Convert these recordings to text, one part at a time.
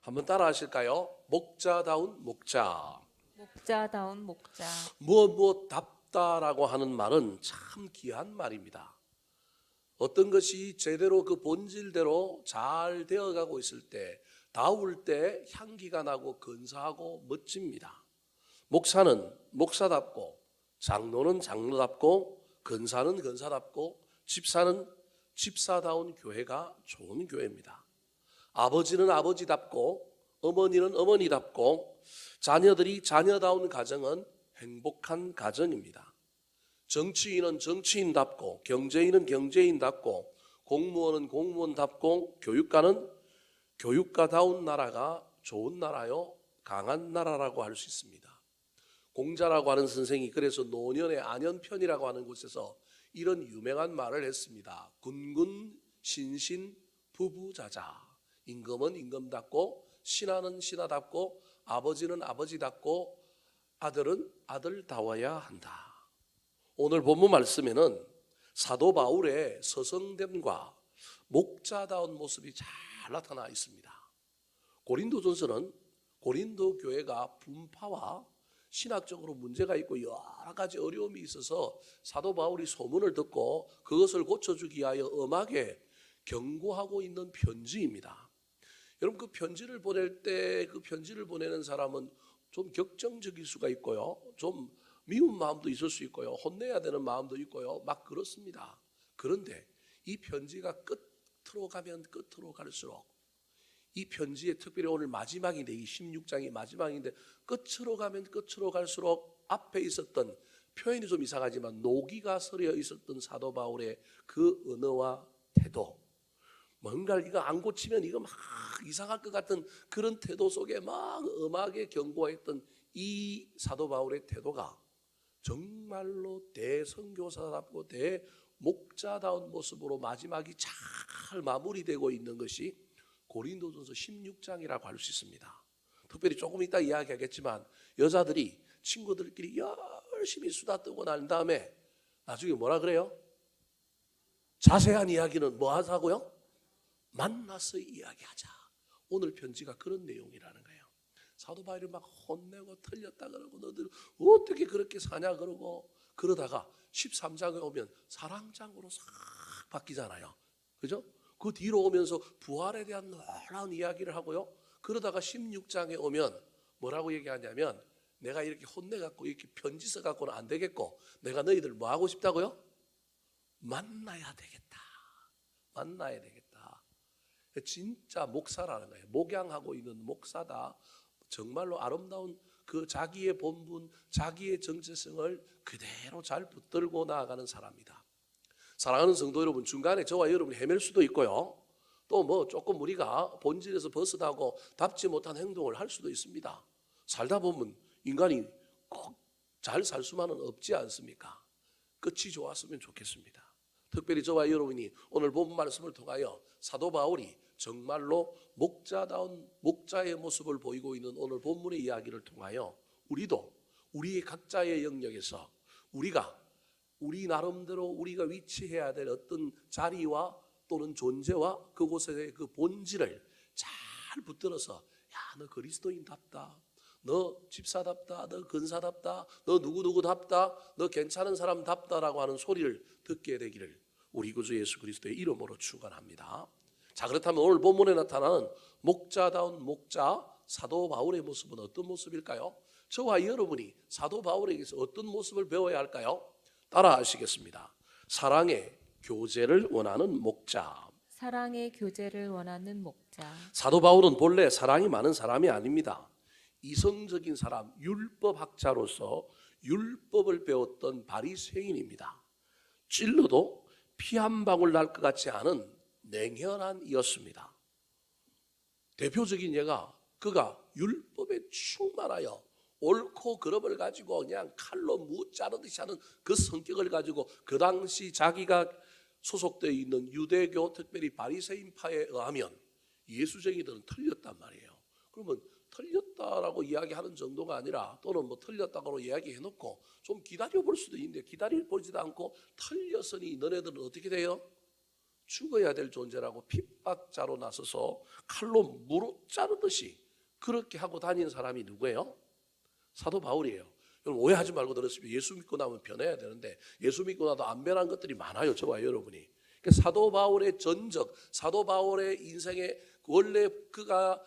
한번 따라 하실까요? 목자다운 목자. 목자다운 목자. 무엇 답다라고 하는 말은 참 귀한 말입니다. 어떤 것이 제대로 그 본질대로 잘 되어가고 있을 때, 다울 때 향기가 나고 근사하고 멋집니다. 목사는 목사답고, 장로는 장로답고, 근사는 근사답고, 집사는 집사다운 교회가 좋은 교회입니다. 아버지는 아버지답고, 어머니는 어머니답고, 자녀들이 자녀다운 가정은 행복한 가정입니다. 정치인은 정치인답고, 경제인은 경제인답고, 공무원은 공무원답고, 교육가는 교육가다운 나라가 좋은 나라요, 강한 나라라고 할 수 있습니다. 공자라고 하는 선생이 그래서 노년의 안연편이라고 하는 곳에서 이런 유명한 말을 했습니다. 군군 신신 부부자자. 임금은 임금답고, 신하는 신하답고, 아버지는 아버지답고, 아들은 아들다워야 한다. 오늘 본문 말씀에는 사도 바울의 서성됨과 목자다운 모습이 잘 나타나 있습니다. 고린도전서는 고린도 교회가 분파와 신학적으로 문제가 있고 여러 가지 어려움이 있어서 사도 바울이 소문을 듣고 그것을 고쳐주기 위하여 엄하게 경고하고 있는 편지입니다. 여러분, 그 편지를 보낼 때 그 편지를 보내는 사람은 좀 격정적일 수가 있고요, 좀 미운 마음도 있을 수 있고요, 혼내야 되는 마음도 있고요, 막 그렇습니다. 그런데 이 편지가 끝으로 가면 끝으로 갈수록, 이 편지의 특별히 오늘 마지막인데, 이 16장이 마지막인데, 끝으로 가면 끝으로 갈수록 앞에 있었던, 표현이 좀 이상하지만 노기가 서려 있었던 사도 바울의 그 언어와 태도, 뭔가를 이거 안 고치면 이거 막 이상할 것 같은 그런 태도 속에 막 엄하게 경고했던 이 사도 바울의 태도가 정말로 대선교사답고 대목자다운 모습으로 마지막이 잘 마무리되고 있는 것이 고린도전서 16장이라고 할 수 있습니다. 특별히 조금 이따 이야기하겠지만 여자들이 친구들끼리 열심히 수다 떠고 난 다음에 나중에 뭐라 그래요? 자세한 이야기는 뭐 하자고요? 만나서 이야기하자. 오늘 편지가 그런 내용이라는 거예요. 사도 바울이 막 혼내고 틀렸다 그러고 너들 어떻게 그렇게 사냐 그러고, 그러다가 13장에 오면 사랑장으로 싹 바뀌잖아요. 그죠? 그 뒤로 오면서 부활에 대한 놀라운 이야기를 하고요. 그러다가 16장에 오면 뭐라고 얘기하냐면, 내가 이렇게 혼내갖고 이렇게 편지 써갖고는 안 되겠고, 내가 너희들 뭐 하고 싶다고요? 만나야 되겠다. 만나야 되겠다. 진짜 목사라는 거예요. 목양하고 있는 목사다. 정말로 아름다운 그 자기의 본분, 자기의 정체성을 그대로 잘 붙들고 나아가는 사람이다. 사랑하는 성도 여러분, 중간에 저와 여러분이 헤맬 수도 있고요, 또 뭐 조금 우리가 본질에서 벗어나고 답지 못한 행동을 할 수도 있습니다. 살다 보면 인간이 꼭 잘 살 수만은 없지 않습니까? 끝이 좋았으면 좋겠습니다. 특별히 저와 여러분이 오늘 본 말씀을 통하여 사도 바울이 정말로 목자다운 목자의 모습을 보이고 있는 오늘 본문의 이야기를 통하여 우리도 우리의 각자의 영역에서 우리 나름대로 우리가 위치해야 될 어떤 자리와 또는 존재와 그곳의 그 본질을 잘 붙들어서, 야, 너 그리스도인답다, 너 집사답다, 너 근사답다, 너 누구누구답다, 너 괜찮은 사람답다라고 하는 소리를 듣게 되기를 우리 구주 예수 그리스도의 이름으로 축원합니다. 자, 그렇다면 오늘 본문에 나타나는 목자다운 목자 사도 바울의 모습은 어떤 모습일까요? 저와 여러분이 사도 바울에게서 어떤 모습을 배워야 할까요? 따라 하시겠습니다. 사랑의 교제를 원하는 목자. 사랑의 교제를 원하는 목자. 사도 바울은 본래 사랑이 많은 사람이 아닙니다. 이성적인 사람, 율법학자로서 율법을 배웠던 바리새인입니다. 찔러도 피 한 방울 날 것 같지 않은 냉혈한 이였습니다. 대표적인 예가 그가 율법에 충만하여 옳고 그름을 가지고 그냥 칼로 무 자르듯이 하는 그 성격을 가지고 그 당시 자기가 소속되어 있는 유대교, 특별히 바리새인파에 의하면 예수쟁이들은 틀렸단 말이에요. 그러면 틀렸다라고 이야기하는 정도가 아니라, 또는 뭐 틀렸다고 이야기해놓고 좀 기다려볼 수도 있는데 기다려보지도 않고 틀렸으니 너네들은 어떻게 돼요? 죽어야 될 존재라고 핍박자로 나서서 칼로 무로 자르듯이 그렇게 하고 다니는 사람이 누구예요? 사도 바울이에요. 여러분 오해하지 말고 들었으면 예수 믿고 나면 변해야 되는데 예수 믿고 나도 안 변한 것들이 많아요. 저와 여러분이. 그러니까 사도 바울의 전적, 사도 바울의 인생에 원래 그가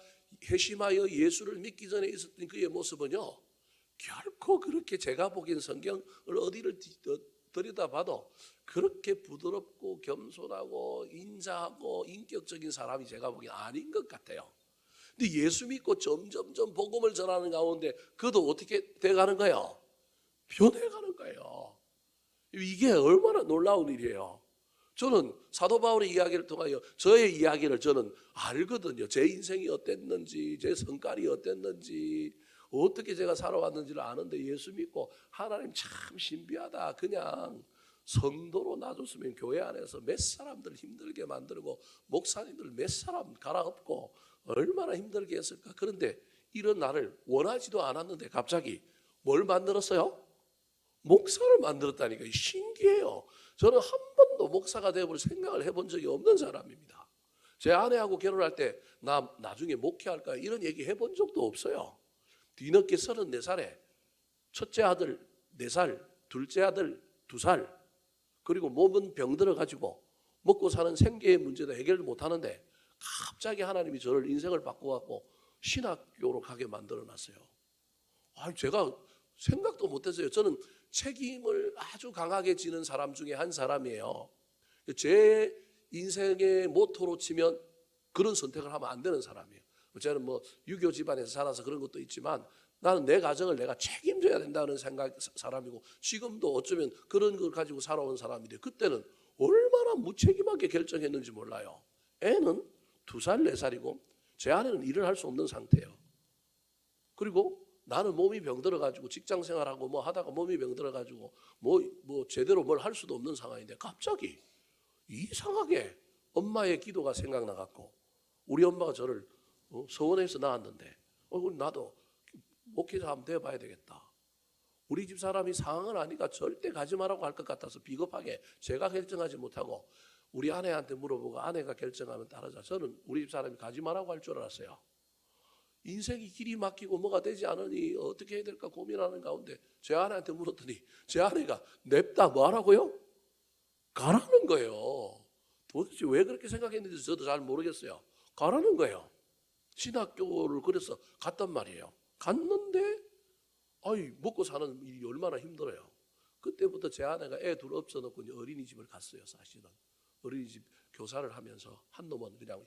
회심하여 예수를 믿기 전에 있었던 그의 모습은요, 결코 그렇게 제가 보기엔 성경을 어디를 들여다봐도 그렇게 부드럽고 겸손하고 인자하고 인격적인 사람이 제가 보기엔 아닌 것 같아요. 근데 예수 믿고 점점점 복음을 전하는 가운데 그도 어떻게 돼가는 거예요? 변해가는 거예요. 이게 얼마나 놀라운 일이에요. 저는 사도 바울의 이야기를 통하여 저의 이야기를 저는 알거든요. 제 인생이 어땠는지, 제 성깔이 어땠는지, 어떻게 제가 살아왔는지를 아는데 예수 믿고 하나님 참 신비하다. 그냥 성도로 놔줬으면 교회 안에서 몇 사람들 힘들게 만들고 목사님들 몇 사람 갈아엎고 얼마나 힘들게 했을까. 그런데 이런 나를 원하지도 않았는데 갑자기 뭘 만들었어요? 목사를 만들었다니까. 신기해요. 저는 한 번도 목사가 되어볼 생각을 해본 적이 없는 사람입니다. 제 아내하고 결혼할 때 나 나중에 목회할까 이런 얘기 해본 적도 없어요. 뒤늦게 34살에 첫째 아들 4살, 둘째 아들 2살, 그리고 몸은 병들어가지고 먹고 사는 생계의 문제도 해결도 못하는데 갑자기 하나님이 저를 인생을 바꿔갖고 신학교로 가게 만들어놨어요. 제가 생각도 못했어요. 저는 책임을 아주 강하게 지는 사람 중에 한 사람이에요. 제 인생의 모토로 치면 그런 선택을 하면 안 되는 사람이에요. 저는 뭐 유교 집안에서 살아서 그런 것도 있지만 나는 내 가정을 내가 책임져야 된다는 사람이고 지금도 어쩌면 그런 걸 가지고 살아온 사람인데 그때는 얼마나 무책임하게 결정했는지 몰라요. 애는 2살, 4살이고 제 아내는 일을 할 수 없는 상태예요. 그리고 나는 몸이 병들어가지고 직장 생활하고 뭐 하다가 몸이 병들어가지고 뭐 제대로 뭘 할 수도 없는 상황인데 갑자기 이상하게 엄마의 기도가 생각나갖고 우리 엄마가 저를 서원에서 낳았는데 나도 목회자 한번 돼봐야 되겠다. 우리 집 사람이 상황을 아니까 절대 가지 말라고 할 것 같아서 비겁하게 제가 결정하지 못하고 우리 아내한테 물어보고 아내가 결정하면 따르자. 저는 우리 집 사람이 가지 말라고 할 줄 알았어요. 인생이 길이 막히고 뭐가 되지 않으니 어떻게 해야 될까 고민하는 가운데 제 아내한테 물었더니 제 아내가 냅다 뭐 하라고요? 가라는 거예요. 도대체 왜 그렇게 생각했는지 저도 잘 모르겠어요. 가라는 거예요. 신학교를 그래서 갔단 말이에요. 갔는데 먹고 사는 일이 얼마나 힘들어요. 그때부터 제 아내가 애 둘 없어놓고 어린이집을 갔어요. 사실은 어린이집 교사를 하면서 한 놈은 그냥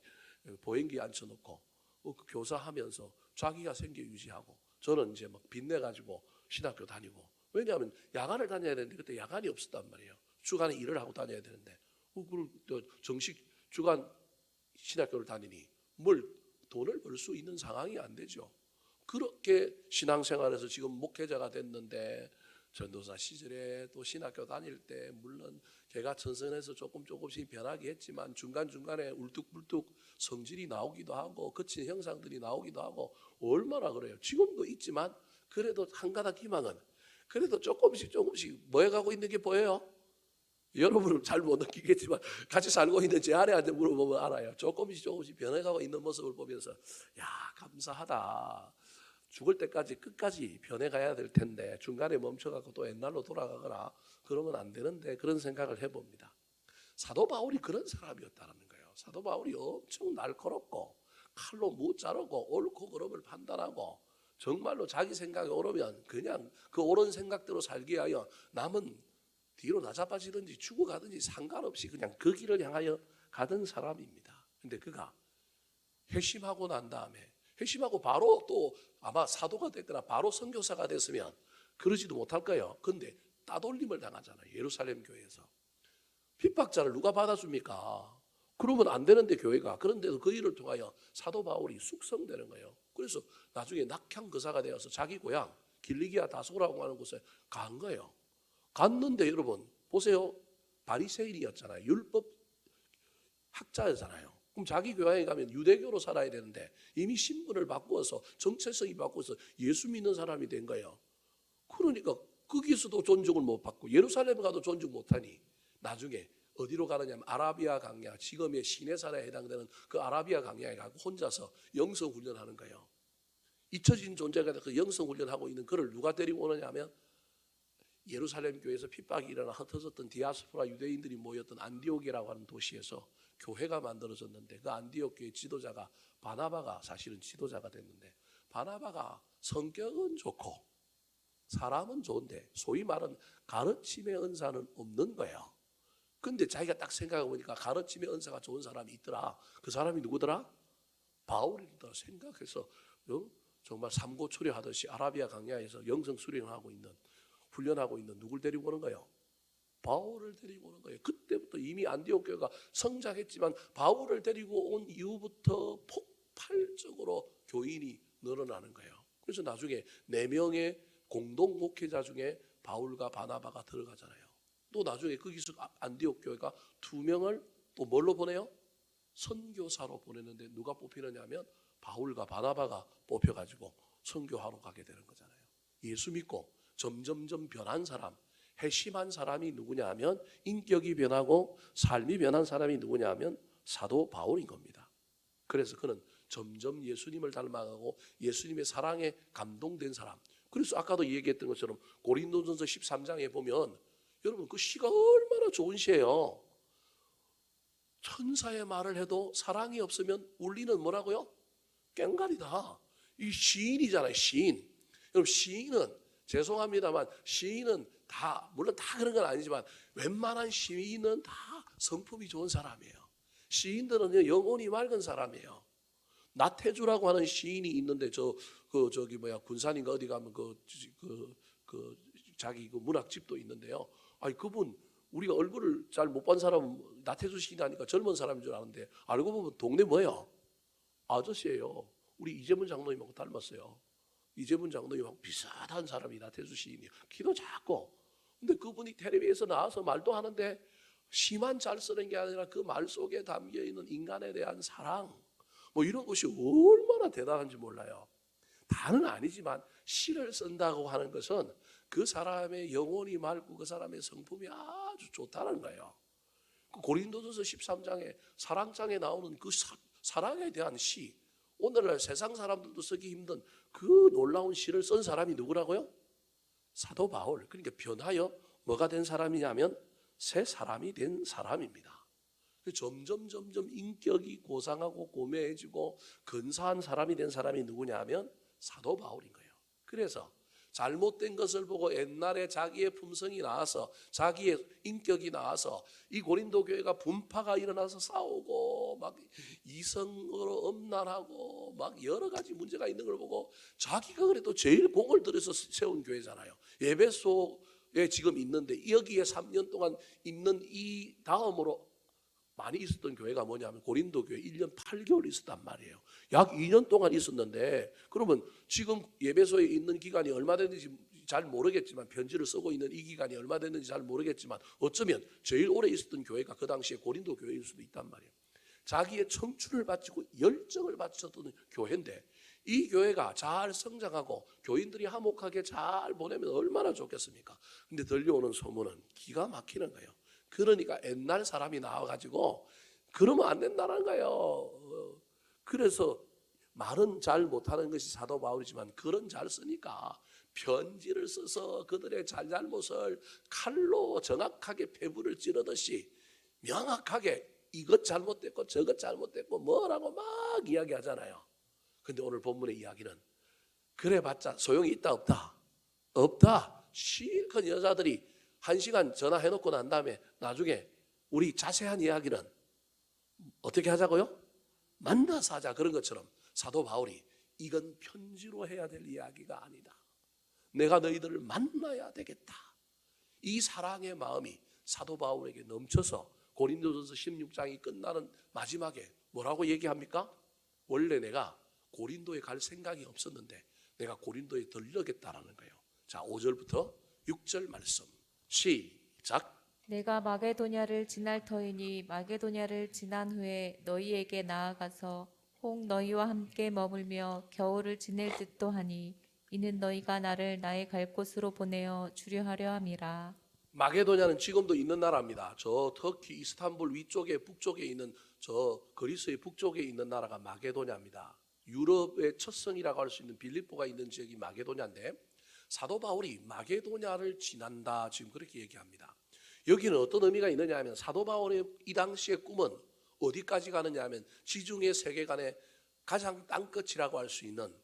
보행기에 앉혀놓고 교사하면서 자기가 생계 유지하고 저는 이제 막 빚내가지고 신학교 다니고. 왜냐하면 야간을 다녀야 되는데 그때 야간이 없었단 말이에요. 주간에 일을 하고 다녀야 되는데 정식 주간 신학교를 다니니 돈을 벌 수 있는 상황이 안 되죠. 그렇게 신앙생활에서 지금 목회자가 됐는데 전도사 시절에 또 신학교 다닐 때 물론 걔가 천선해서 조금씩 변하게 했지만 중간중간에 울뚝불뚝 성질이 나오기도 하고 거친 형상들이 나오기도 하고 얼마나 그래요. 지금도 있지만 그래도 한 가닥 희망은 그래도 조금씩 뭐 해가고 있는 게 보여요. 여러분은 잘 못 느끼겠지만 같이 살고 있는 제 아내한테 물어보면 알아요. 조금씩 변해가고 있는 모습을 보면서 야 감사하다. 죽을 때까지 끝까지 변해가야 될 텐데 중간에 멈춰갖고 또 옛날로 돌아가거나 그러면 안 되는데 그런 생각을 해봅니다. 사도 바울이 그런 사람이었다는 거예요. 사도 바울이 엄청 날카롭고 칼로 무 자르고 옳고 그름을 판단하고 정말로 자기 생각이 옳으면 그냥 그 옳은 생각대로 살게 하여 남은 뒤로 나자빠지든지 죽어가든지 상관없이 그냥 그 길을 향하여 가던 사람입니다. 근데 그가 회심하고 난 다음에 회심하고 바로 또 아마 사도가 됐거나 바로 선교사가 됐으면 그러지도 못할 거예요. 근데 따돌림을 당하잖아요. 예루살렘 교회에서. 핍박자를 누가 받아줍니까? 그러면 안 되는데 교회가. 그런데도 그 일을 통하여 사도 바울이 숙성되는 거예요. 그래서 나중에 낙향거사가 되어서 자기 고향 길리기아 다소라고 하는 곳에 간 거예요. 갔는데 여러분 보세요. 바리새인이었잖아요. 율법 학자였잖아요. 그럼 자기 교회에 가면 유대교로 살아야 되는데 이미 신분을 바꾸어서 정체성이 바꾸어서 예수 믿는 사람이 된 거예요. 그러니까 거기서도 존중을 못 받고 예루살렘 가도 존중 못하니 나중에 어디로 가느냐면 아라비아 강야, 지금의 시내산에 해당되는 그 아라비아 강야에 가고 혼자서 영성 훈련하는 거예요. 잊혀진 존재가 그 영성 훈련하고 있는 그를 누가 데리고 오느냐 하면 예루살렘 교회에서 핍박이 일어나 흩어졌던 디아스포라 유대인들이 모였던 안디옥이라고 하는 도시에서 교회가 만들어졌는데 그 안디옥 교회 지도자가 바나바가 사실은 지도자가 됐는데 바나바가 성격은 좋고 사람은 좋은데 소위 말하는 가르침의 은사는 없는 거예요. 근데 자기가 딱 생각해 보니까 가르침의 은사가 좋은 사람이 있더라. 그 사람이 누구더라? 바울이더라. 생각해서 정말 삼고초려하듯이 아라비아 강야에서 영성 수련하고 있는 훈련하고 있는 누굴 데리고 오는 거예요? 바울을 데리고 오는 거예요. 그때부터 이미 안디옥 교회가 성장했지만 바울을 데리고 온 이후부터 폭발적으로 교인이 늘어나는 거예요. 그래서 나중에 4명의 공동 목회자 중에 바울과 바나바가 들어가잖아요. 또 나중에 거기서 안디옥 교회가 2명을 또 뭘로 보내요? 선교사로 보냈는데 누가 뽑히느냐 하면 바울과 바나바가 뽑혀가지고 선교하러 가게 되는 거잖아요. 예수 믿고 점점점 변한 사람, 회심한 사람이 누구냐 하면 인격이 변하고 삶이 변한 사람이 누구냐 하면 사도 바울인 겁니다. 그래서 그는 점점 예수님을 닮아가고 예수님의 사랑에 감동된 사람. 그래서 아까도 얘기했던 것처럼 고린도전서 13장에 보면 여러분 그 시가 얼마나 좋은 시예요. 천사의 말을 해도 사랑이 없으면 울리는 뭐라고요? 꽹과리다. 이 시인이잖아요. 시인. 여러분 시인은 죄송합니다만 시인은 다 물론 다 그런 건 아니지만 웬만한 시인은 다 성품이 좋은 사람이에요. 시인들은 영혼이 맑은 사람이에요. 나태주라고 하는 시인이 있는데 군산인가 어디 가면 자기 그 문학집도 있는데요. 아니 그분 우리가 얼굴을 잘 못 본 사람은 나태주 시인 하니까 젊은 사람인 줄 아는데 알고 보면 동네 뭐예요? 아저씨예요. 우리 이재문 장로님하고 닮았어요. 이재문 장로님하고 비슷한 사람이 나태주 시인이에요. 키도 작고. 근데 그분이 텔레비에서 나와서 말도 하는데 시만 잘 쓰는 게 아니라 그 말 속에 담겨 있는 인간에 대한 사랑 뭐 이런 것이 얼마나 대단한지 몰라요. 다는 아니지만 시를 쓴다고 하는 것은 그 사람의 영혼이 맑고 그 사람의 성품이 아주 좋다는 거예요. 그 고린도전서 13장에 사랑장에 나오는 그 사랑에 대한 시, 오늘날 세상 사람들도 쓰기 힘든 그 놀라운 시를 쓴 사람이 누구라고요? 사도 바울. 그러니까 변하여 뭐가 된 사람이냐면 새 사람이 된 사람입니다. 점점 인격이 고상하고 고매해지고 근사한 사람이 된 사람이 누구냐 하면 사도 바울인 거예요. 그래서 잘못된 것을 보고 옛날에 자기의 품성이 나와서 자기의 인격이 나와서 이 고린도 교회가 분파가 일어나서 싸우고 막 이성으로 엄난하고 막 여러 가지 문제가 있는 걸 보고 자기가 그래도 제일 공을 들여서 세운 교회잖아요. 예배소에 지금 있는데 여기에 3년 동안 있는 이 다음으로 많이 있었던 교회가 뭐냐면 고린도 교회 1년 8개월 있었단 말이에요. 약 2년 동안 있었는데 그러면 지금 예배소에 있는 기간이 얼마 됐는지 잘 모르겠지만 편지를 쓰고 있는 이 기간이 얼마 됐는지 잘 모르겠지만 어쩌면 제일 오래 있었던 교회가 그 당시에 고린도 교회일 수도 있단 말이에요. 자기의 청춘을 바치고 열정을 바쳤던 교회인데 이 교회가 잘 성장하고 교인들이 화목하게 잘 보내면 얼마나 좋겠습니까? 근데 들려오는 소문은 기가 막히는 거예요. 그러니까 옛날 사람이 나와가지고 그러면 안 된다는 거예요. 그래서 말은 잘 못하는 것이 사도 바울이지만 글은 잘 쓰니까 편지를 써서 그들의 잘잘못을 칼로 정확하게 폐부를 찌르듯이 명확하게 이것 잘못됐고 저것 잘못됐고 뭐라고 막 이야기하잖아요. 근데 오늘 본문의 이야기는 그래봤자 소용이 있다 없다? 없다. 실컷 여자들이 1시간 전화해놓고 난 다음에 나중에 우리 자세한 이야기는 어떻게 하자고요? 만나서 하자. 그런 것처럼 사도 바울이 이건 편지로 해야 될 이야기가 아니다. 내가 너희들을 만나야 되겠다. 이 사랑의 마음이 사도 바울에게 넘쳐서 고린도전서 16장이 끝나는 마지막에 뭐라고 얘기합니까? 원래 내가 고린도에 갈 생각이 없었는데 내가 고린도에 들르겠다라는 거예요. 자, 5절부터 6절 말씀 시작. 내가 마게도냐를 지날 터이니 마게도냐를 지난 후에 너희에게 나아가서 혹 너희와 함께 머물며 겨울을 지낼 듯도 하니 이는 너희가 나를 나의 갈 곳으로 보내어 주려 하려 함이라. 마게도냐는 지금도 있는 나라입니다. 저 터키 이스탄불 위쪽에 북쪽에 있는 저 그리스의 북쪽에 있는 나라가 마게도냐입니다. 유럽의 첫 성이라고 할 수 있는 빌립보가 있는 지역이 마게도냐인데 사도 바울이 마게도냐를 지난다 지금 그렇게 얘기합니다. 여기는 어떤 의미가 있느냐 하면 사도 바울의 이 당시의 꿈은 어디까지 가느냐 하면 지중해 세계관의 가장 땅끝이라고 할 수 있는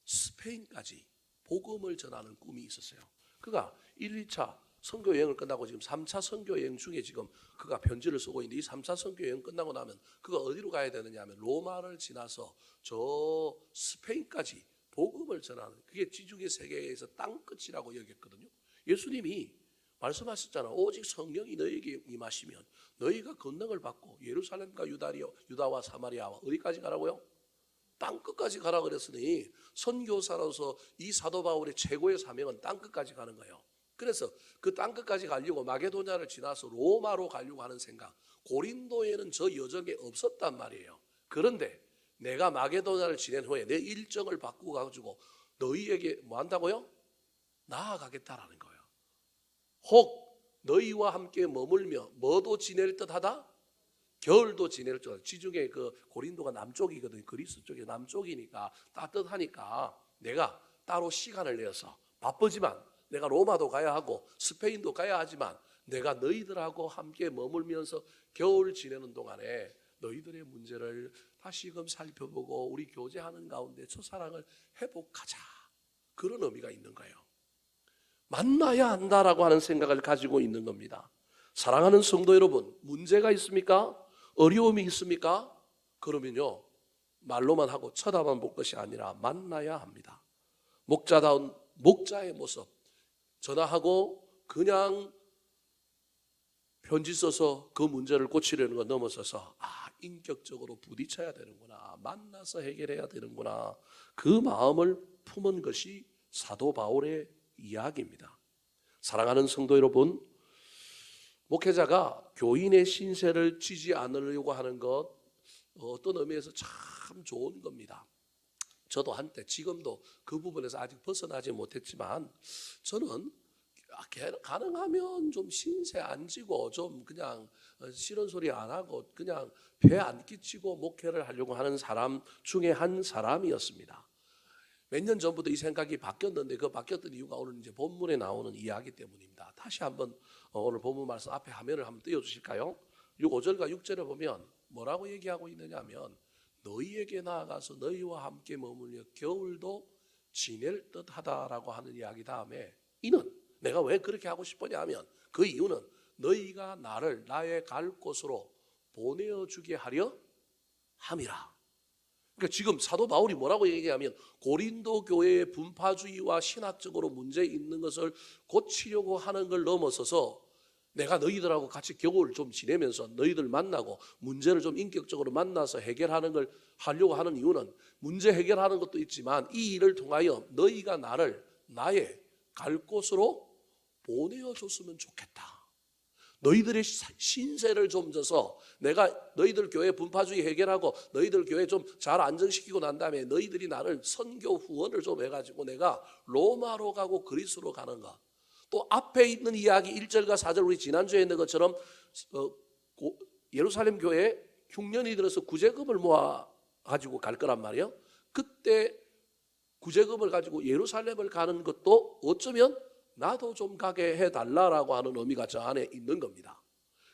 스페인까지 복음을 전하는 꿈이 있었어요. 그가 1, 2차 선교 여행을 끝나고 지금 3차 선교 여행 중에 지금 그가 편지를 쓰고 있는데 이 3차 선교 여행 끝나고 나면 그가 어디로 가야 되느냐 하면 로마를 지나서 저 스페인까지 복음을 전하는, 그게 지중해 세계에서 땅끝이라고 여겼거든요. 예수님이 말씀하셨잖아. 오직 성령이 너희에게 임하시면 너희가 권능을 받고 예루살렘과 유다와 사마리아와 어디까지 가라고요? 땅끝까지 가라 그랬으니 선교사로서 이 사도 바울의 최고의 사명은 땅끝까지 가는 거예요. 그래서 그 땅끝까지 가려고 마게도냐를 지나서 로마로 가려고 하는 생각, 고린도에는 저 여정에 없었단 말이에요. 그런데 내가 마게도냐를 지낸 후에 내 일정을 바꾸고 가지고 너희에게 뭐 한다고요? 나아가겠다라는 거예요. 혹 너희와 함께 머물며 뭐도 지낼 듯하다? 겨울도 지낼 듯하다. 지중해 그 고린도가 남쪽이거든요. 그리스 쪽이 남쪽이니까 따뜻하니까 내가 따로 시간을 내서 바쁘지만 내가 로마도 가야 하고 스페인도 가야 하지만 내가 너희들하고 함께 머물면서 겨울 지내는 동안에 너희들의 문제를 다시금 살펴보고 우리 교제하는 가운데 첫사랑을 회복하자. 그런 의미가 있는 거예요. 만나야 한다라고 하는 생각을 가지고 있는 겁니다. 사랑하는 성도 여러분, 문제가 있습니까? 어려움이 있습니까? 그러면요, 말로만 하고 쳐다만 볼 것이 아니라 만나야 합니다. 목자다운 목자의 모습, 전화하고 그냥 편지 써서 그 문제를 고치려는 거 넘어서서 인격적으로 부딪혀야 되는구나, 만나서 해결해야 되는구나, 그 마음을 품은 것이 사도 바울의 이야기입니다. 사랑하는 성도 여러분, 목회자가 교인의 신세를 지지 않으려고 하는 것 어떤 의미에서 참 좋은 겁니다. 저도 한때, 지금도 그 부분에서 아직 벗어나지 못했지만 저는 가능하면 좀 신세 안 지고 좀 그냥 싫은 소리 안 하고 그냥 배 안 끼치고 목회를 하려고 하는 사람 중에 한 사람이었습니다. 몇 년 전부터 이 생각이 바뀌었는데 그 바뀌었던 이유가 오늘 이제 본문에 나오는 이야기 때문입니다. 다시 한번 오늘 본문 말씀 앞에 화면을 한번 띄워주실까요? 5절과 6절에 보면 뭐라고 얘기하고 있느냐 하면 너희에게 나아가서 너희와 함께 머물며 겨울도 지낼 듯하다라고 하는 이야기 다음에 이는 내가 왜 그렇게 하고 싶으냐 하면 그 이유는 너희가 나를 나의 갈 곳으로 보내어주게 하려 함이라. 그러니까 지금 사도 바울이 뭐라고 얘기하면 고린도 교회의 분파주의와 신학적으로 문제 있는 것을 고치려고 하는 걸 넘어서서 내가 너희들하고 같이 겨울을 좀 지내면서 너희들 만나고 문제를 좀 인격적으로 만나서 해결하는 걸 하려고 하는 이유는 문제 해결하는 것도 있지만 이 일을 통하여 너희가 나를 나의 갈 곳으로 보내어줬으면 좋겠다. 너희들의 신세를 좀 져서 내가 너희들 교회 분파주의 해결하고 너희들 교회 좀 잘 안정시키고 난 다음에 너희들이 나를 선교 후원을 좀 해가지고 내가 로마로 가고 그리스로 가는 것. 또 앞에 있는 이야기 1절과 4절 우리 지난주에 했는 것처럼 예루살렘 교회에 흉년이 들어서 구제금을 모아가지고 갈 거란 말이에요. 그때 구제금을 가지고 예루살렘을 가는 것도 어쩌면 나도 좀 가게 해달라라고 하는 의미가 저 안에 있는 겁니다.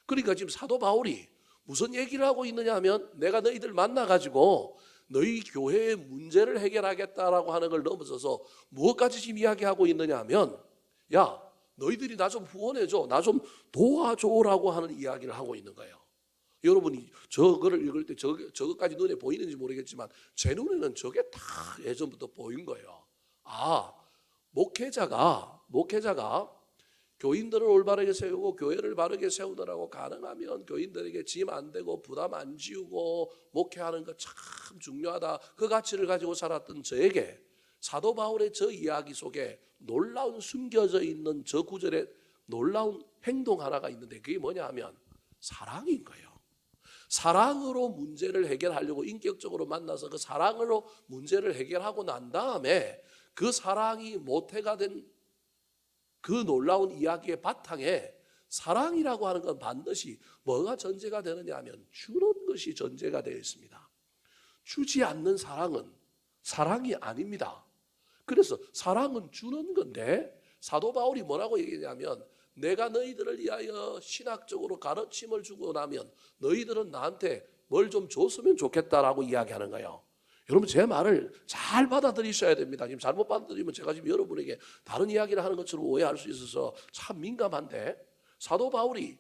그러니까 지금 사도 바울이 무슨 얘기를 하고 있느냐 하면 내가 너희들 만나가지고 너희 교회의 문제를 해결하겠다라고 하는 걸 넘어서서 무엇까지 지금 이야기하고 있느냐 하면 야 너희들이 나 좀 후원해줘, 나 좀 도와줘라고 하는 이야기를 하고 있는 거예요. 여러분이 저거를 읽을 때 저것까지 눈에 보이는지 모르겠지만 제 눈에는 저게 다 예전부터 보인 거예요. 목회자가 교인들을 올바르게 세우고 교회를 바르게 세우느라고 가능하면 교인들에게 짐 안 되고 부담 안 지우고 목회하는 거 참 중요하다. 그 가치를 가지고 살았던 저에게 사도 바울의 저 이야기 속에 놀라운 숨겨져 있는 저 구절에 놀라운 행동 하나가 있는데 그게 뭐냐 하면 사랑인 거예요. 사랑으로 문제를 해결하려고 인격적으로 만나서 그 사랑으로 문제를 해결하고 난 다음에 그 사랑이 모태가 된 그 놀라운 이야기의 바탕에 사랑이라고 하는 건 반드시 뭐가 전제가 되느냐 하면 주는 것이 전제가 되어 있습니다. 주지 않는 사랑은 사랑이 아닙니다. 그래서 사랑은 주는 건데 사도 바울이 뭐라고 얘기하냐면 내가 너희들을 위하여 신학적으로 가르침을 주고 나면 너희들은 나한테 뭘 좀 줬으면 좋겠다라고 이야기하는 거예요. 여러분 제 말을 잘 받아들이셔야 됩니다. 지금 잘못 받아들이면 제가 지금 여러분에게 다른 이야기를 하는 것처럼 오해할 수 있어서 참 민감한데 사도 바울이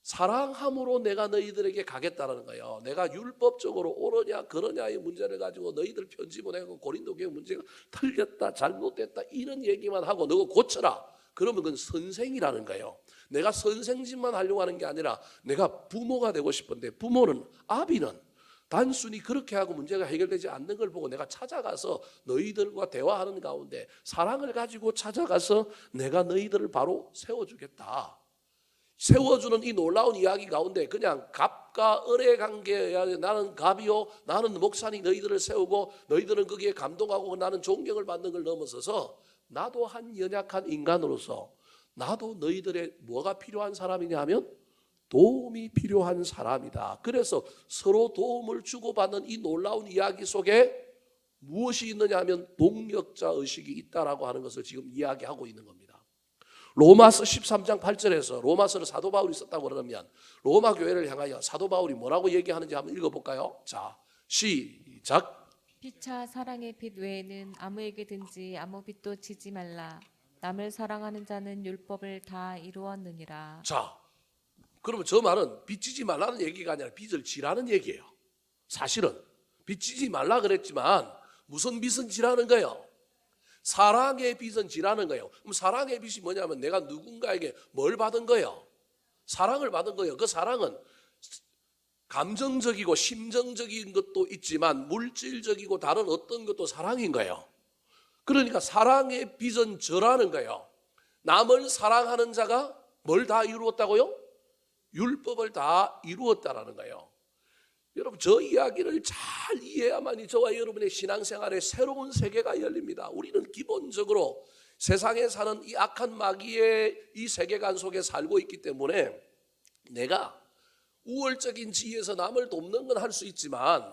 사랑함으로 내가 너희들에게 가겠다라는 거예요. 내가 율법적으로 옳으냐 그러냐의 문제를 가지고 너희들 편지 보내고 고린도 교회 문제가 틀렸다 잘못됐다 이런 얘기만 하고 너가 고쳐라. 그러면 그건 선생이라는 거예요. 내가 선생짓만 하려고 하는 게 아니라 내가 부모가 되고 싶은데 부모는 아비는 단순히 그렇게 하고 문제가 해결되지 않는 걸 보고 내가 찾아가서 너희들과 대화하는 가운데 사랑을 가지고 찾아가서 내가 너희들을 바로 세워주겠다. 세워주는 이 놀라운 이야기 가운데 그냥 갑과 을의 관계야 나는 갑이요 나는 목사니 너희들을 세우고 너희들은 거기에 감동하고 나는 존경을 받는 걸 넘어서서 나도 한 연약한 인간으로서 나도 너희들의 뭐가 필요한 사람이냐 하면 도움이 필요한 사람이다. 그래서 서로 도움을 주고받는 이 놀라운 이야기 속에 무엇이 있느냐 하면 동역자 의식이 있다라고 하는 것을 지금 이야기하고 있는 겁니다. 로마서 13장 8절에서 로마서를 사도 바울이 썼다고 그러면 로마 교회를 향하여 사도 바울이 뭐라고 얘기하는지 한번 읽어볼까요? 자, 시작. 피차 사랑의 빛 외에는 아무에게든지 아무 빛도 지지 말라. 남을 사랑하는 자는 율법을 다 이루었느니라. 자, 그러면 저 말은 빚지지 말라는 얘기가 아니라 빚을 지라는 얘기예요. 사실은 빚지지 말라 그랬지만 무슨 빚은 지라는 거예요? 사랑의 빚은 지라는 거예요. 그럼 사랑의 빚이 뭐냐면 내가 누군가에게 뭘 받은 거예요? 사랑을 받은 거예요. 그 사랑은 감정적이고 심정적인 것도 있지만 물질적이고 다른 어떤 것도 사랑인 거예요. 그러니까 사랑의 빚은 저라는 거예요. 남을 사랑하는 자가 뭘 다 이루었다고요? 율법을 다 이루었다라는 거예요. 여러분 저 이야기를 잘 이해해야만이 저와 여러분의 신앙생활에 새로운 세계가 열립니다. 우리는 기본적으로 세상에 사는 이 악한 마귀의 이 세계관 속에 살고 있기 때문에 내가 우월적인 지위에서 남을 돕는 건 할 수 있지만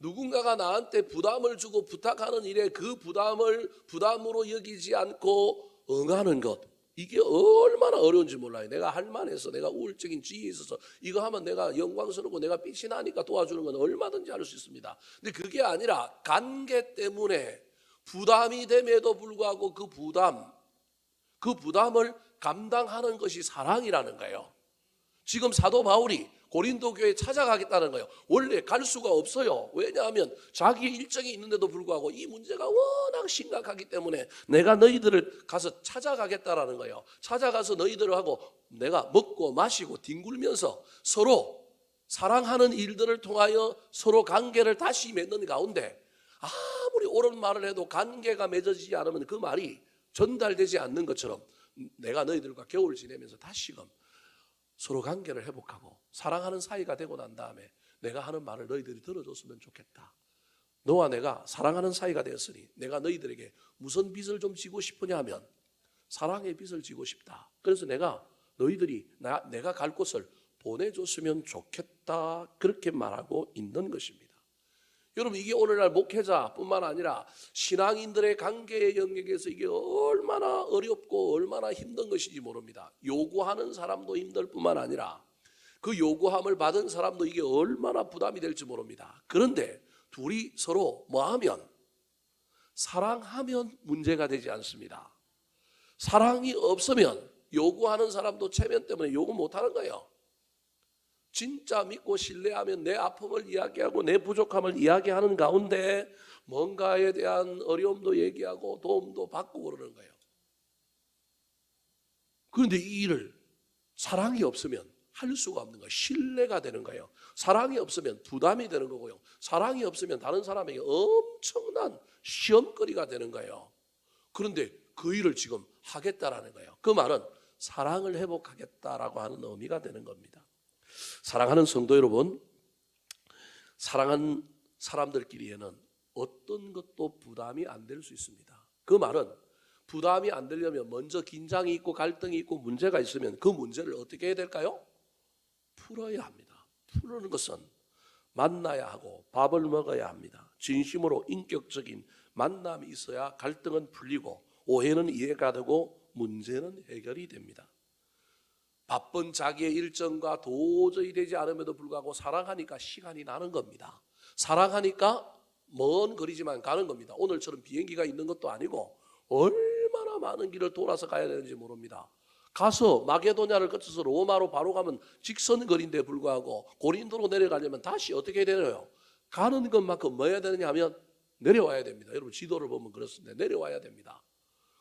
누군가가 나한테 부담을 주고 부탁하는 일에 그 부담을 부담으로 여기지 않고 응하는 것 이게 얼마나 어려운지 몰라요. 내가 할 만해서 내가 우월적인 지위에 있어서 이거 하면 내가 영광스럽고 내가 빛이 나니까 도와주는 건 얼마든지 할 수 있습니다. 근데 그게 아니라 관계 때문에 부담이 됨에도 불구하고 그 부담을 감당하는 것이 사랑이라는 거예요. 지금 사도 바울이 고린도 교회에 찾아가겠다는 거예요. 원래 갈 수가 없어요. 왜냐하면 자기 일정이 있는데도 불구하고 이 문제가 워낙 심각하기 때문에 내가 너희들을 가서 찾아가겠다라는 거예요. 찾아가서 너희들하고 내가 먹고 마시고 뒹굴면서 서로 사랑하는 일들을 통하여 서로 관계를 다시 맺는 가운데 아무리 옳은 말을 해도 관계가 맺어지지 않으면 그 말이 전달되지 않는 것처럼 내가 너희들과 겨울 지내면서 다시금 서로 관계를 회복하고 사랑하는 사이가 되고 난 다음에 내가 하는 말을 너희들이 들어줬으면 좋겠다. 너와 내가 사랑하는 사이가 되었으니 내가 너희들에게 무슨 빚을 좀 지고 싶으냐 하면 사랑의 빚을 지고 싶다. 그래서 내가 너희들이 내가 갈 곳을 보내줬으면 좋겠다. 그렇게 말하고 있는 것입니다. 여러분 이게 오늘날 목회자뿐만 아니라 신앙인들의 관계의 영역에서 이게 얼마나 어렵고 얼마나 힘든 것인지 모릅니다. 요구하는 사람도 힘들 뿐만 아니라 그 요구함을 받은 사람도 이게 얼마나 부담이 될지 모릅니다. 그런데 둘이 서로 뭐하면 사랑하면 문제가 되지 않습니다. 사랑이 없으면 요구하는 사람도 체면 때문에 요구 못하는 거예요. 진짜 믿고 신뢰하면 내 아픔을 이야기하고 내 부족함을 이야기하는 가운데 뭔가에 대한 어려움도 얘기하고 도움도 받고 그러는 거예요. 그런데 이 일을 사랑이 없으면 할 수가 없는 거예요. 신뢰가 되는 거예요. 사랑이 없으면 부담이 되는 거고요. 사랑이 없으면 다른 사람에게 엄청난 시험거리가 되는 거예요. 그런데 그 일을 지금 하겠다라는 거예요. 그 말은 사랑을 회복하겠다라고 하는 의미가 되는 겁니다. 사랑하는 성도 여러분, 사랑하는 사람들끼리에는 어떤 것도 부담이 안 될 수 있습니다. 그 말은 부담이 안 되려면 먼저 긴장이 있고 갈등이 있고 문제가 있으면 그 문제를 어떻게 해야 될까요? 풀어야 합니다. 푸는 것은 만나야 하고 밥을 먹어야 합니다. 진심으로 인격적인 만남이 있어야 갈등은 풀리고 오해는 이해가 되고 문제는 해결이 됩니다. 바쁜 자기의 일정과 도저히 되지 않음에도 불구하고 사랑하니까 시간이 나는 겁니다. 사랑하니까 먼 거리지만 가는 겁니다. 오늘처럼 비행기가 있는 것도 아니고 얼마나 많은 길을 돌아서 가야 되는지 모릅니다. 가서 마게도냐를 거쳐서 로마로 바로 가면 직선 거리인데 불구하고 고린도로 내려가려면 다시 어떻게 해야 되나요? 가는 것만큼 뭐 해야 되느냐 하면 내려와야 됩니다. 여러분 지도를 보면 그렇습니다. 내려와야 됩니다.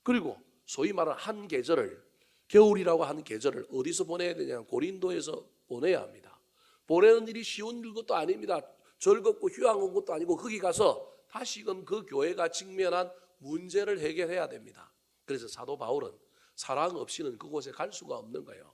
그리고 소위 말하는 한 계절을, 겨울이라고 하는 계절을 어디서 보내야 되냐면 고린도에서 보내야 합니다. 보내는 일이 쉬운 것도 아닙니다. 즐겁고 휴양한 것도 아니고 거기 가서 다시금 그 교회가 직면한 문제를 해결해야 됩니다. 그래서 사도 바울은 사랑 없이는 그곳에 갈 수가 없는 거예요.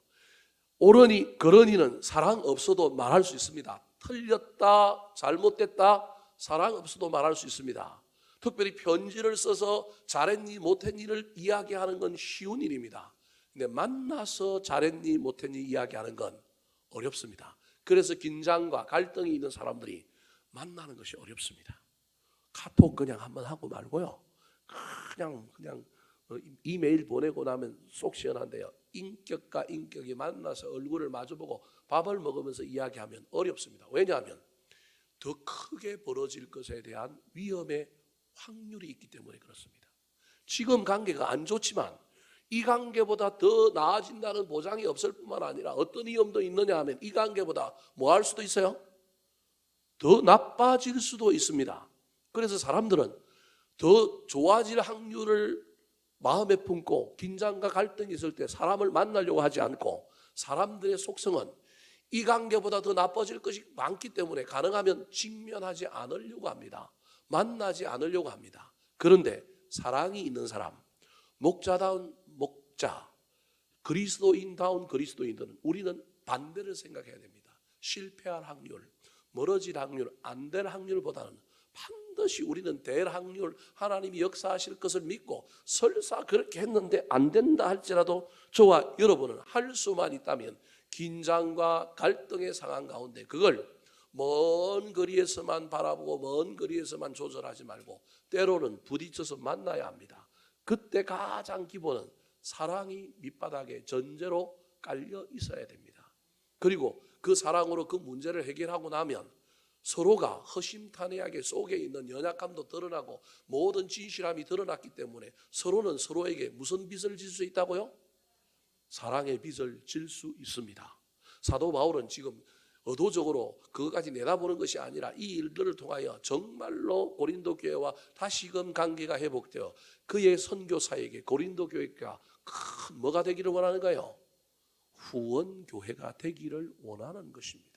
옳으니 그러니는 사랑 없어도 말할 수 있습니다. 틀렸다, 잘못됐다, 사랑 없어도 말할 수 있습니다. 특별히 편지를 써서 잘했니 못했니를 이야기하는 건 쉬운 일입니다. 근데 만나서 잘했니 못했니 이야기하는 건 어렵습니다. 그래서 긴장과 갈등이 있는 사람들이 만나는 것이 어렵습니다. 카톡 그냥 한번 하고 말고요. 그냥 이메일 보내고 나면 속 시원한데요. 인격과 인격이 만나서 얼굴을 마주보고 밥을 먹으면서 이야기하면 어렵습니다. 왜냐하면 더 크게 벌어질 것에 대한 위험의 확률이 있기 때문에 그렇습니다. 지금 관계가 안 좋지만 이 관계보다 더 나아진다는 보장이 없을 뿐만 아니라 어떤 위험도 있느냐 하면 이 관계보다 뭐 할 수도 있어요? 더 나빠질 수도 있습니다. 그래서 사람들은 더 좋아질 확률을 마음에 품고 긴장과 갈등이 있을 때 사람을 만나려고 하지 않고 사람들의 속성은 이 관계보다 더 나빠질 것이 많기 때문에 가능하면 직면하지 않으려고 합니다. 만나지 않으려고 합니다. 그런데 사랑이 있는 사람, 목자다운 목자, 그리스도인다운 그리스도인들은 우리는 반대를 생각해야 됩니다. 실패할 확률, 멀어질 확률, 안 될 확률보다는 반드시 우리는 될 확률, 하나님이 역사하실 것을 믿고 설사 그렇게 했는데 안 된다 할지라도 저와 여러분은 할 수만 있다면 긴장과 갈등의 상황 가운데 그걸 먼 거리에서만 바라보고 먼 거리에서만 조절하지 말고 때로는 부딪혀서 만나야 합니다. 그때 가장 기본은 사랑이 밑바닥에 전제로 깔려 있어야 됩니다. 그리고 그 사랑으로 그 문제를 해결하고 나면 서로가 허심탄회하게 속에 있는 연약함도 드러나고 모든 진실함이 드러났기 때문에 서로는 서로에게 무슨 빚을 질 수 있다고요? 사랑의 빚을 질 수 있습니다. 사도 바울은 지금 의도적으로 그것까지 내다보는 것이 아니라 이 일들을 통하여 정말로 고린도 교회와 다시금 관계가 회복되어 그의 선교사에게 고린도 교회가 큰 뭐가 되기를 원하는가요? 후원교회가 되기를 원하는 것입니다.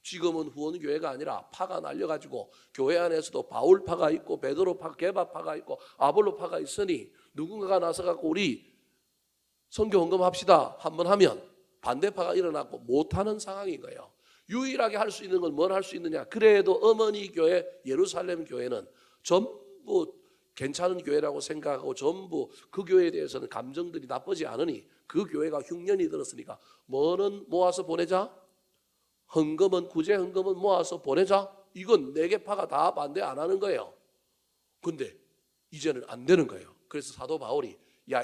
지금은 후원교회가 아니라 파가 날려가지고 교회 안에서도 바울파가 있고 베드로파, 게바파가 있고 아볼로파가 있으니 누군가가 나서갖고 우리 선교 헌금합시다 한번 하면 반대파가 일어나고 못하는 상황인 거예요. 유일하게 할 수 있는 건 뭘 할 수 있느냐? 그래도 어머니 교회 예루살렘 교회는 전부 괜찮은 교회라고 생각하고 전부 그 교회에 대해서는 감정들이 나쁘지 않으니 그 교회가 흉년이 들었으니까 뭐는 모아서 보내자? 헌금은 구제 헌금은 모아서 보내자? 이건 네 개 파가 다 반대 안 하는 거예요. 근데 이제는 안 되는 거예요. 그래서 사도 바울이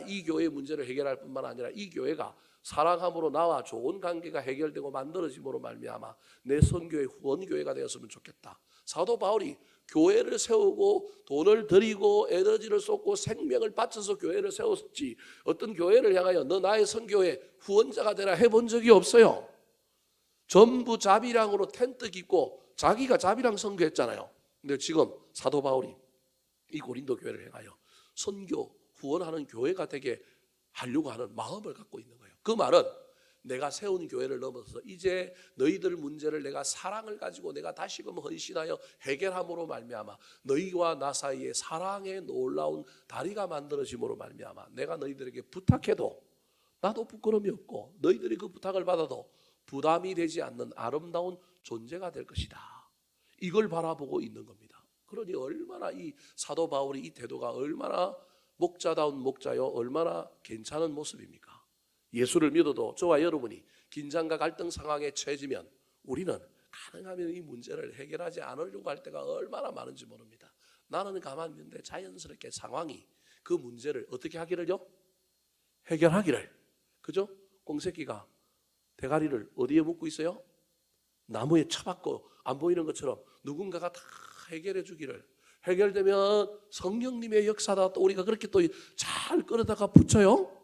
이 교회의 문제를 해결할 뿐만 아니라 이 교회가 사랑함으로 나와 좋은 관계가 해결되고 만들어짐으로 말미암아 내 선교의 후원교회가 되었으면 좋겠다. 사도 바울이 교회를 세우고 돈을 들이고 에너지를 쏟고 생명을 바쳐서 교회를 세웠지 어떤 교회를 향하여 너 나의 선교의 후원자가 되라 해본 적이 없어요. 전부 자비랑으로 텐트 깃고 자기가 자비랑 선교했잖아요. 근데 지금 사도 바울이 이 고린도 교회를 향하여 선교 후원하는 교회가 되게 하려고 하는 마음을 갖고 있는 거예요. 그 말은 내가 세운 교회를 넘어서 이제 너희들 문제를 내가 사랑을 가지고 내가 다시금 헌신하여 해결함으로 말미암아 너희와 나 사이에 사랑의 놀라운 다리가 만들어짐으로 말미암아 내가 너희들에게 부탁해도 나도 부끄러움이 없고 너희들이 그 부탁을 받아도 부담이 되지 않는 아름다운 존재가 될 것이다. 이걸 바라보고 있는 겁니다. 그러니 얼마나 이 사도 바울의 이 태도가 얼마나 목자다운 목자요, 얼마나 괜찮은 모습입니까? 예수를 믿어도 저와 여러분이 긴장과 갈등 상황에 처해지면 우리는 가능하면 이 문제를 해결하지 않으려고 할 때가 얼마나 많은지 모릅니다. 나는 가만히 있는데 자연스럽게 상황이 그 문제를 어떻게 하기를요? 해결하기를. 그죠? 꽁새끼가 대가리를 어디에 묶고 있어요? 나무에 쳐박고 안 보이는 것처럼 누군가가 다 해결해 주기를. 해결되면 성령님의 역사다 또 우리가 그렇게 또 잘 끌어다가 붙여요.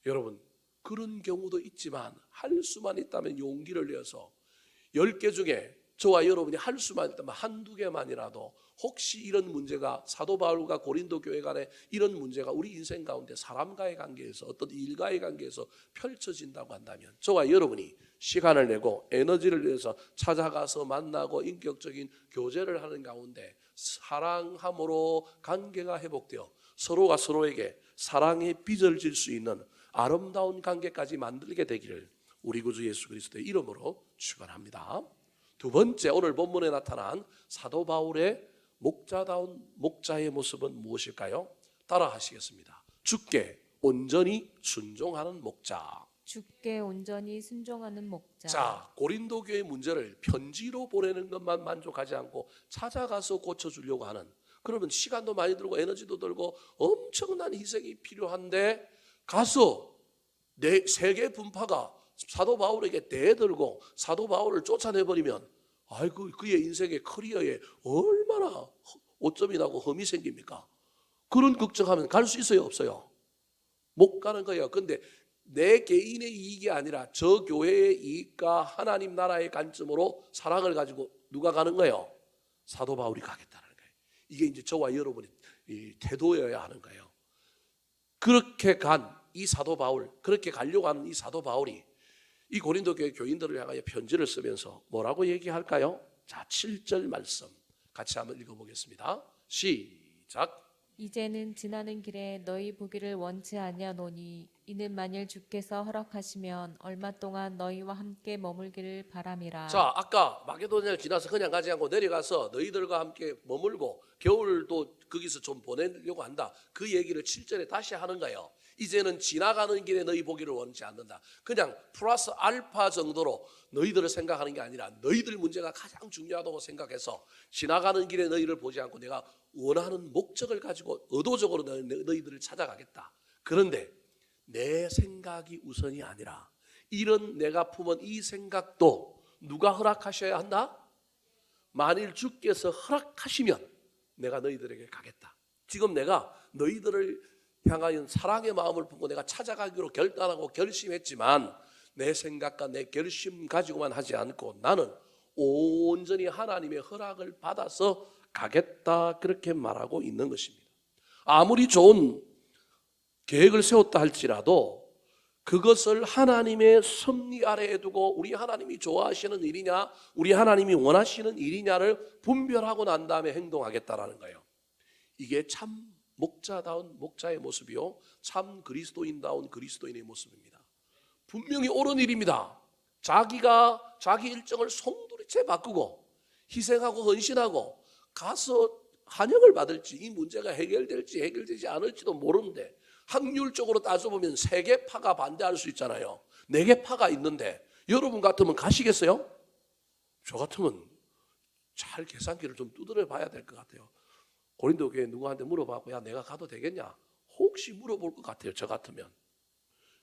여러분 그런 경우도 있지만 할 수만 있다면 용기를 내어서 10개 중에 저와 여러분이 할 수만 있다면 한두 개만이라도 혹시 이런 문제가 사도 바울과 고린도 교회 간에 이런 문제가 우리 인생 가운데 사람과의 관계에서 어떤 일과의 관계에서 펼쳐진다고 한다면 저와 여러분이 시간을 내고 에너지를 내서 찾아가서 만나고 인격적인 교제를 하는 가운데 사랑함으로 관계가 회복되어 서로가 서로에게 사랑의 빚을 질 수 있는 아름다운 관계까지 만들게 되기를 우리 구주 예수 그리스도의 이름으로 축원합니다. 두 번째, 오늘 본문에 나타난 사도 바울의 목자다운 목자의 모습은 무엇일까요? 따라 하시겠습니다. 주께 온전히 순종하는 목자. 주께 온전히 순종하는 목자. 자, 고린도 교회 문제를 편지로 보내는 것만 만족하지 않고 찾아가서 고쳐주려고 하는, 그러면 시간도 많이 들고 에너지도 들고 엄청난 희생이 필요한데 가서 세계 분파가 사도 바울에게 대들고 사도 바울을 쫓아내버리면 아이고 그의 인생의 커리어에 얼마나 오점이 나고 흠이 생깁니까? 그런 걱정하면 갈 수 있어요 없어요? 못 가는 거예요. 근데 내 개인의 이익이 아니라 저 교회의 이익과 하나님 나라의 관점으로 사랑을 가지고 누가 가는 거예요? 사도 바울이 가겠다는 거예요. 이게 이제 저와 여러분의 태도여야 하는 거예요. 그렇게 간 이 사도 바울, 그렇게 가려고 하는 이 사도 바울이 이 고린도 교회 교인들을 향하여 편지를 쓰면서 뭐라고 얘기할까요? 자, 7절 말씀 같이 한번 읽어보겠습니다. 시작. 이제는 지나는 길에 너희 보기를 원치 아니하노니 이는 만일 주께서 허락하시면 얼마 동안 너희와 함께 머물기를 바람이라. 자, 아까 마게도냐를 지나서 그냥 가지 않고 내려가서 너희들과 함께 머물고 겨울도 거기서 좀 보내려고 한다. 그 얘기를 7절에 다시 하는 거예요. 이제는 지나가는 길에 너희 보기를 원치 않는다. 그냥 플러스 알파 정도로 너희들을 생각하는 게 아니라 너희들 문제가 가장 중요하다고 생각해서 지나가는 길에 너희를 보지 않고 내가 원하는 목적을 가지고 의도적으로 너희들을 찾아가겠다. 그런데 내 생각이 우선이 아니라 이런 내가 품은 이 생각도 누가 허락하셔야 한다? 만일 주께서 허락하시면 내가 너희들에게 가겠다. 지금 내가 너희들을 향하여 사랑의 마음을 품고 내가 찾아가기로 결단하고 결심했지만 내 생각과 내 결심 가지고만 하지 않고 나는 온전히 하나님의 허락을 받아서 가겠다, 그렇게 말하고 있는 것입니다. 아무리 좋은 계획을 세웠다 할지라도 그것을 하나님의 섭리 아래에 두고 우리 하나님이 좋아하시는 일이냐 우리 하나님이 원하시는 일이냐를 분별하고 난 다음에 행동하겠다라는 거예요. 이게 참 목자다운 목자의 모습이요, 참 그리스도인다운 그리스도인의 모습입니다. 분명히 옳은 일입니다. 자기가 자기 일정을 송두리째 바꾸고 희생하고 헌신하고 가서 환영을 받을지 이 문제가 해결될지 해결되지 않을지도 모르는데 확률적으로 따져보면 3개 파가 반대할 수 있잖아요. 4개 파가 있는데 여러분 같으면 가시겠어요? 저 같으면 잘 계산기를 좀 두드려 봐야 될 것 같아요. 고린도 교회 누구한테 물어봐고 야 내가 가도 되겠냐? 혹시 물어볼 것 같아요. 저 같으면.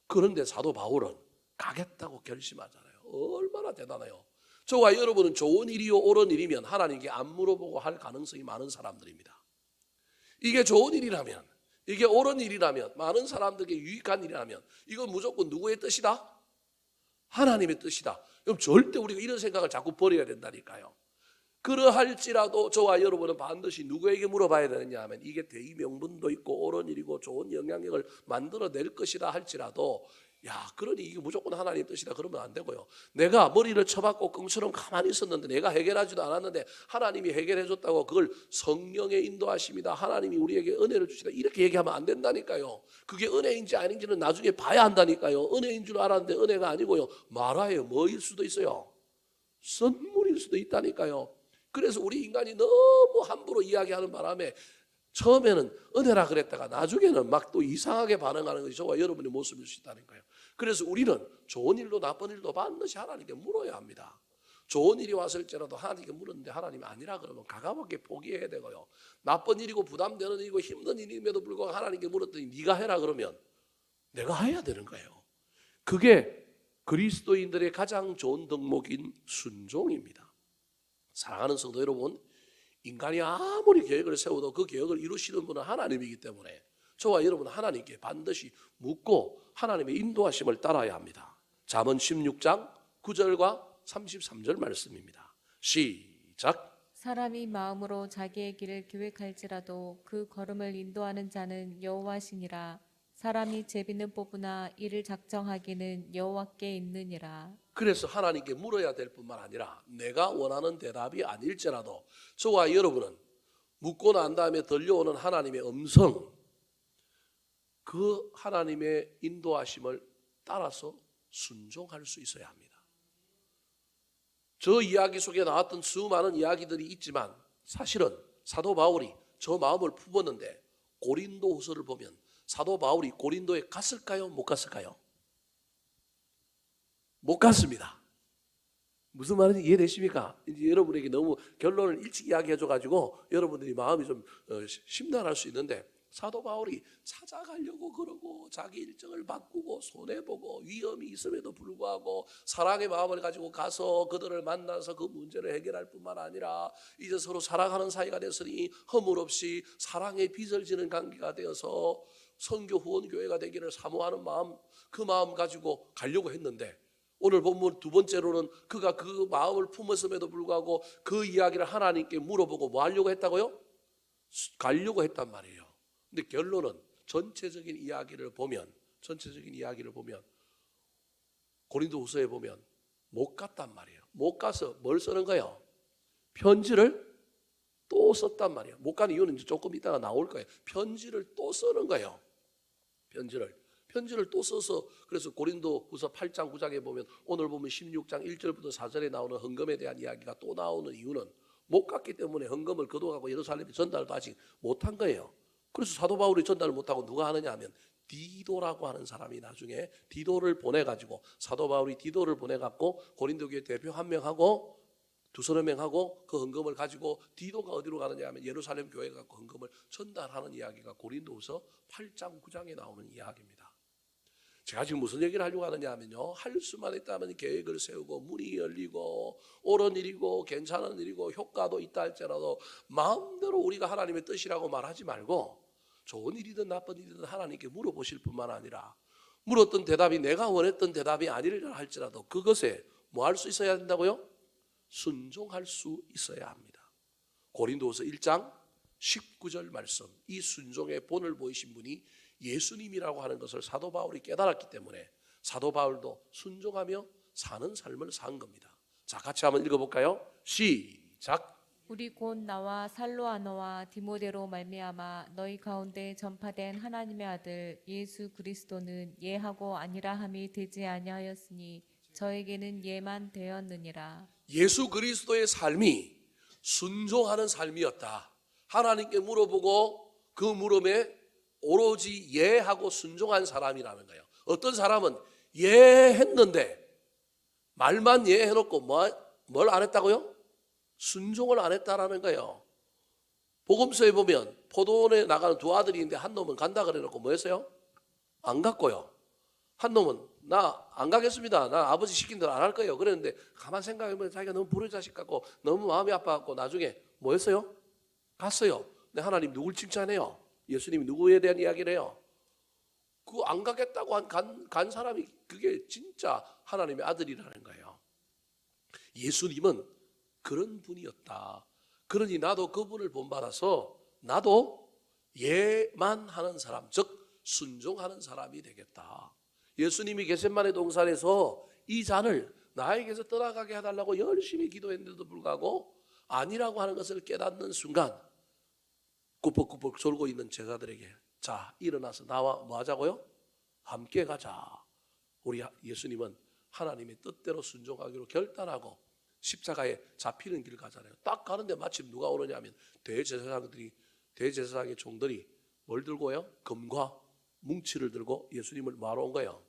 그런데 사도 바울은 가겠다고 결심하잖아요. 얼마나 대단해요. 저와 여러분은 좋은 일이요 옳은 일이면 하나님께 안 물어보고 할 가능성이 많은 사람들입니다. 이게 좋은 일이라면, 이게 옳은 일이라면, 많은 사람들에게 유익한 일이라면 이건 무조건 누구의 뜻이다? 하나님의 뜻이다. 그럼 절대 우리가 이런 생각을 자꾸 버려야 된다니까요. 그러할지라도 저와 여러분은 반드시 누구에게 물어봐야 되느냐 하면 이게 대의 명분도 있고 옳은 일이고 좋은 영향력을 만들어낼 것이다 할지라도 야 그러니 이게 무조건 하나님의 뜻이다 그러면 안 되고요. 내가 머리를 쳐박고 끙처럼 가만히 있었는데 내가 해결하지도 않았는데 하나님이 해결해 줬다고 그걸 성령의 인도하심이다, 하나님이 우리에게 은혜를 주시다 이렇게 얘기하면 안 된다니까요. 그게 은혜인지 아닌지는 나중에 봐야 한다니까요. 은혜인 줄 알았는데 은혜가 아니고요, 말아요 뭐일 수도 있어요. 선물일 수도 있다니까요. 그래서 우리 인간이 너무 함부로 이야기하는 바람에 처음에는 은혜라 그랬다가 나중에는 막 또 이상하게 반응하는 것이 저와 여러분의 모습일 수 있다는 거예요. 그래서 우리는 좋은 일도 나쁜 일도 반드시 하나님께 물어야 합니다. 좋은 일이 왔을지라도 하나님께 물었는데 하나님이 아니라 그러면 가감하게 포기해야 되고요. 나쁜 일이고 부담되는 일이고 힘든 일임에도 불구하고 하나님께 물었더니 네가 해라 그러면 내가 해야 되는 거예요. 그게 그리스도인들의 가장 좋은 덕목인 순종입니다. 사랑하는 성도 여러분, 인간이 아무리 계획을 세워도 그 계획을 이루시는 분은 하나님이기 때문에 저와 여러분은 하나님께 반드시 묻고 하나님의 인도하심을 따라야 합니다. 잠언 16장 9절과 33절 말씀입니다. 시작. 사람이 마음으로 자기의 길을 계획할지라도 그 걸음을 인도하는 자는 여호와시니라. 사람이 제비는 뽑으나 이를 작정하기는 여호와께 있느니라. 그래서 하나님께 물어야 될 뿐만 아니라 내가 원하는 대답이 아닐지라도 저와 여러분은 묻고 난 다음에 들려오는 하나님의 음성, 그 하나님의 인도하심을 따라서 순종할 수 있어야 합니다. 저 이야기 속에 나왔던 수많은 이야기들이 있지만 사실은 사도 바울이 저 마음을 품었는데 고린도후서를 보면 사도 바울이 고린도에 갔을까요? 못 갔을까요? 못 갔습니다. 무슨 말인지 이해되십니까? 이제 여러분에게 너무 결론을 일찍 이야기해줘가지고 여러분들이 마음이 좀 심란할 수 있는데 사도 바울이 찾아가려고 그러고 자기 일정을 바꾸고 손해보고 위험이 있음에도 불구하고 사랑의 마음을 가지고 가서 그들을 만나서 그 문제를 해결할 뿐만 아니라 이제 서로 사랑하는 사이가 됐으니 허물 없이 사랑의 빚을 지는 관계가 되어서 선교 후원교회가 되기를 사모하는 마음, 그 마음 가지고 가려고 했는데 오늘 본문 두 번째로는 그가 그 마음을 품었음에도 불구하고 그 이야기를 하나님께 물어보고 뭐 하려고 했다고요? 가려고 했단 말이에요. 근데 결론은 전체적인 이야기를 보면 고린도후서에 보면 못 갔단 말이에요. 못 가서 뭘 쓰는 거예요? 편지를 또 썼단 말이에요. 못 간 이유는 이제 조금 이따가 나올 거예요. 편지를 또 쓰는 거예요. 편지를 또 써서 그래서 고린도후서 8장 9장에 보면 오늘 보면 16장 1절부터 4절에 나오는 헌금에 대한 이야기가 또 나오는 이유는 못 갔기 때문에 헌금을 거둬가고 예루살렘에 전달도 아직 못한 거예요. 그래서 사도 바울이 전달을 못하고 누가 하느냐 하면 디도라고 하는 사람이 나중에 디도를 보내가지고 사도 바울이 디도를 보내갖고 고린도 교회 대표 한 명하고 두서너 명하고 그 헌금을 가지고 디도가 어디로 가느냐 하면 예루살렘 교회에 갖고 헌금을 전달하는 이야기가 고린도후서 8장 9장에 나오는 이야기입니다. 제가 지금 무슨 얘기를 하려고 하느냐 하면요, 할 수만 있다면 계획을 세우고 문이 열리고 옳은 일이고 괜찮은 일이고 효과도 있다 할지라도 마음대로 우리가 하나님의 뜻이라고 말하지 말고 좋은 일이든 나쁜 일이든 하나님께 물어보실 뿐만 아니라 물었던 대답이 내가 원했던 대답이 아니라 할지라도 그것에 뭐 할 수 있어야 된다고요? 순종할 수 있어야 합니다. 고린도후서 1장 19절 말씀, 이 순종의 본을 보이신 분이 예수님이라고 하는 것을 사도 바울이 깨달았기 때문에 사도 바울도 순종하며 사는 삶을 산 겁니다. 자, 같이 한번 읽어볼까요? 시작. 우리 곧 나와 살로아너와 디모데로 말미암아 너희 가운데 전파된 하나님의 아들 예수 그리스도는 예하고 아니라함이 되지 아니하였으니 저에게는 예만 되었느니라. 예수 그리스도의 삶이 순종하는 삶이었다. 하나님께 물어보고 그 물음에 오로지 예하고 순종한 사람이라는 거예요. 어떤 사람은 예했는데 말만 예해놓고 뭘 안 했다고요? 순종을 안 했다라는 거예요. 복음서에 보면 포도원에 나가는 두 아들이 있는데 한 놈은 간다 그래놓고 뭐 했어요? 안 갔고요. 한 놈은 나 안 가겠습니다. 나 아버지 시킨 대로 안 할 거예요. 그랬는데 가만 생각해보면 자기가 너무 부르자식 같고 너무 마음이 아파갖고 나중에 뭐 했어요? 갔어요. 근데 하나님 누굴 칭찬해요? 예수님이 누구에 대한 이야기를 해요? 그 안 가겠다고 간 사람이 그게 진짜 하나님의 아들이라는 거예요. 예수님은 그런 분이었다. 그러니 나도 그분을 본받아서 나도 예만 하는 사람, 즉 순종하는 사람이 되겠다. 예수님이 겟세마네 동산에서 이 잔을 나에게서 떠나가게 해달라고 열심히 기도했는데도 불구하고 아니라고 하는 것을 깨닫는 순간 꾸벅꾸벅 졸고 있는 제자들에게 자, 일어나서 나와 뭐 하자고요? 함께 가자. 우리 예수님은 하나님의 뜻대로 순종하기로 결단하고 십자가에 잡히는 길 가잖아요. 딱 가는데 마침 누가 오느냐 하면 대제사장들이 대제사장의 종들이 뭘 들고요? 금과 뭉치를 들고 예수님을 뭐하러 온 거예요?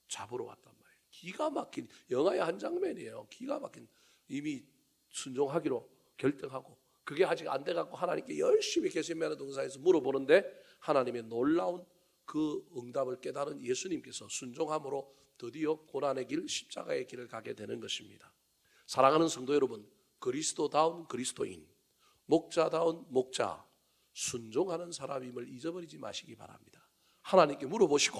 잡으러 왔단 말이에요. 기가 막힌 영화의 한 장면이에요. 기가 막힌, 이미 순종하기로 결정하고 그게 아직 안 돼갖고 하나님께 열심히 게세마네 동산에서 물어보는데 하나님의 놀라운 그 응답을 깨달은 예수님께서 순종함으로 드디어 고난의 길, 십자가의 길을 가게 되는 것입니다. 사랑하는 성도 여러분, 그리스도다운 그리스도인, 목자다운 목자, 순종하는 사람임을 잊어버리지 마시기 바랍니다. 하나님께 물어보시고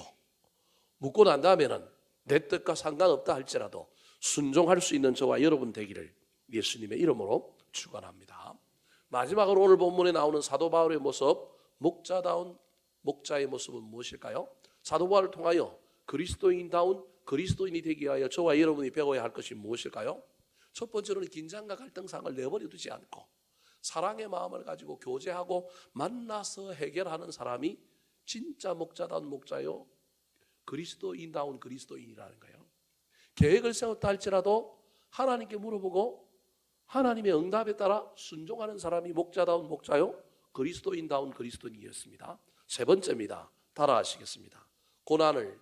묻고 난 다음에는 내 뜻과 상관없다 할지라도 순종할 수 있는 저와 여러분 되기를 예수님의 이름으로 축원합니다. 마지막으로 오늘 본문에 나오는 사도 바울의 모습, 목자다운 목자의 모습은 무엇일까요? 사도 바울을 통하여 그리스도인다운 그리스도인이 되기 위하여 저와 여러분이 배워야 할 것이 무엇일까요? 첫 번째로는 긴장과 갈등상을 내버려 두지 않고 사랑의 마음을 가지고 교제하고 만나서 해결하는 사람이 진짜 목자다운 목자요, 그리스도인다운 그리스도인이라는 거예요. 계획을 세웠다 할지라도 하나님께 물어보고 하나님의 응답에 따라 순종하는 사람이 목자다운 목자요, 그리스도인다운 그리스도인이었습니다. 세 번째입니다. 따라하시겠습니다. 고난을,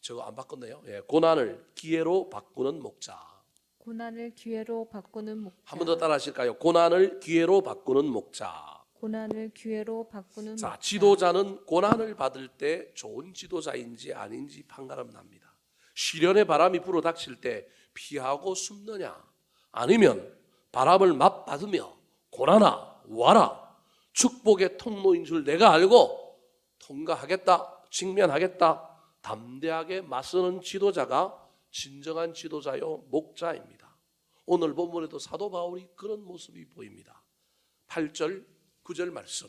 저거 안 바꿨네요. 예, 고난을 기회로 바꾸는 목자. 고난을 기회로 바꾸는 목자. 한 번 더 따라하실까요? 고난을 기회로 바꾸는 목자. 고난을 기회로 바꾸는 자, 목자. 지도자는 고난을 받을 때 좋은 지도자인지 아닌지 판가름 납니다. 시련의 바람이 불어닥칠 때 피하고 숨느냐, 아니면 바람을 맞받으며 고난아 와라, 축복의 통로인 줄 내가 알고 통과하겠다, 직면하겠다, 담대하게 맞서는 지도자가 진정한 지도자요, 목자입니다. 오늘 본문에도 사도 바울이 그런 모습이 보입니다. 8절 9절 말씀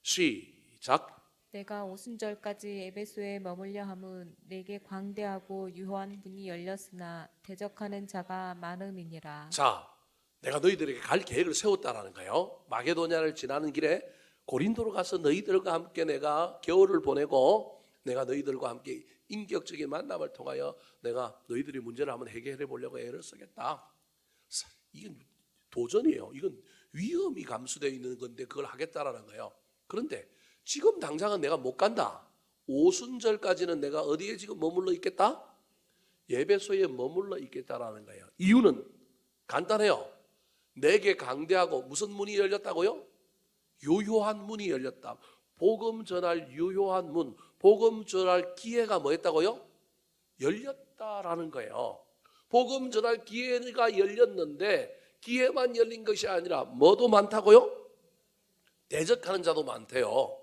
시작. 내가 오순절까지 에베소에 머물려 함은 내게 광대하고 유효한 문이 열렸으나 대적하는 자가 많음이니라. 자, 내가 너희들에게 갈 계획을 세웠다라는 거예요. 마게도냐를 지나는 길에 고린도로 가서 너희들과 함께 내가 겨울을 보내고 내가 너희들과 함께 인격적인 만남을 통하여 내가 너희들의 문제를 한번 해결해 보려고 애를 쓰겠다. 이건 도전이에요. 이건 위험이 감수되어 있는 건데 그걸 하겠다라는 거예요. 그런데 지금 당장은 내가 못 간다. 오순절까지는 내가 어디에 지금 머물러 있겠다? 예배소에 머물러 있겠다라는 거예요. 이유는 간단해요. 내게 강대하고 무슨 문이 열렸다고요? 유효한 문이 열렸다. 복음 전할 유효한 문, 복음 전할 기회가 뭐였다고요? 열렸다라는 거예요. 복음 전할 기회가 열렸는데 기회만 열린 것이 아니라 뭐도 많다고요? 대적하는 자도 많대요.